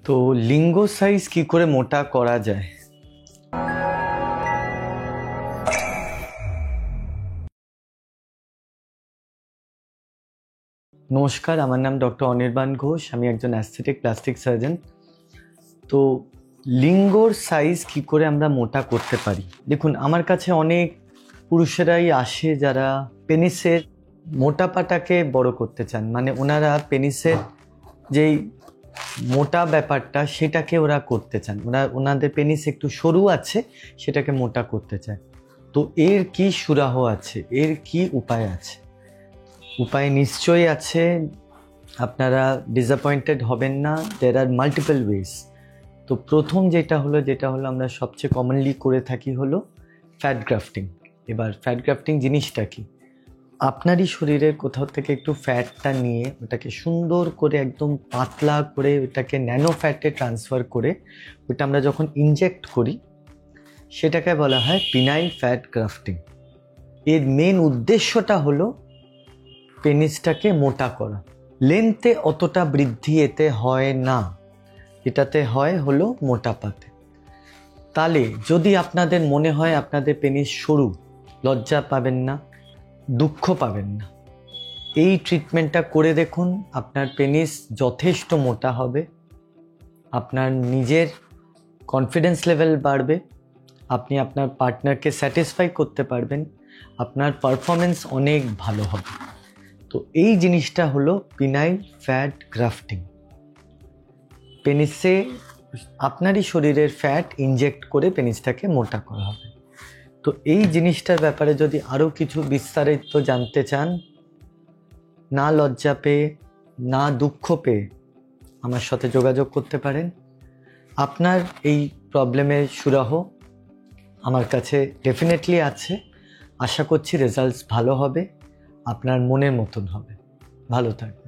তো লিঙ্গ সাইজ কি করে মোটা করা যায়? নমস্কার, আমার নাম ডক্টর অনির্বাণ ঘোষ। আমি একজন অ্যাস্থেটিক প্লাস্টিক সার্জন। তো লিঙ্গর সাইজ কি করে আমরা মোটা করতে পারি? দেখুন, আমার কাছে অনেক পুরুষেরাই আসে যারা পেনিসের মোটাপাটাকে বড় করতে চান, মানে ওনারা পেনিসের যেই মোটা ব্যাপারটা সেটাকে ওরা করতে চান। ওনাদের পেনিস একটু সরু আছে, সেটাকে মোটা করতে চায়। তো এর কি সুরাহ আছে, এর কি উপায় আছে? উপায় নিশ্চয়ই আছে, আপনারা ডিসঅ্যাপয়েন্টেড হবেন না। দেয়ার আর মাল্টিপল ওয়েজ। তো প্রথম যেটা হলো আমরা সবচেয়ে কমনলি করে থাকি হলো ফ্যাট গ্রাফটিং। এবার ফ্যাট গ্রাফটিং জিনিসটা কি? আপনারই শরীরের কোথাও থেকে একটু ফ্যাটটা নিয়ে ওটাকে সুন্দর করে একদম পাতলা করে ওটাকে ন্যানো ফ্যাটে ট্রান্সফার করে ওটা আমরা যখন ইনজেক্ট করি সেটাকে বলা হয় পিনাইল ফ্যাট গ্রাফটিং। এর মেন উদ্দেশ্যটা হলো পেনিসটাকে মোটা করা। লেন্থে অতটা বৃদ্ধি এতে হয় না, এটাতে হয় হলো মোটাপাতে। তাহলে যদি আপনাদের মনে হয় আপনাদের পেনিস সরু, লজ্জা পাবেন না, দুঃখ পাবেন না। এই ট্রিটমেন্টটা করে দেখুন, আপনার পেনিস যথেষ্ট মোটা হবে, আপনার নিজের কনফিডেন্স লেভেল বাড়বে, আপনি আপনার পার্টনারকে স্যাটিসফাই করতে পারবেন, আপনার পারফরমেন্স অনেক ভালো হবে। তো এই জিনিসটা হলো পিনাইল ফ্যাট গ্রাফটিং। পেনিসে আপনারই শরীরের ফ্যাট ইনজেক্ট করে পেনিসটাকে মোটা করা হবে। তো এই জিনিসটার ব্যাপারে যদি আরও কিছু বিস্তারিত জানতে চান, না লজ্জা পেয়ে না দুঃখ পেয়ে আমার সাথে যোগাযোগ করতে পারেন। আপনার এই প্রবলেমের সুরাহ আমার কাছে ডেফিনেটলি আছে। আশা করছি রেজাল্টস ভালো হবে, আপনার মনের মতন হবে। ভালো থাকবেন।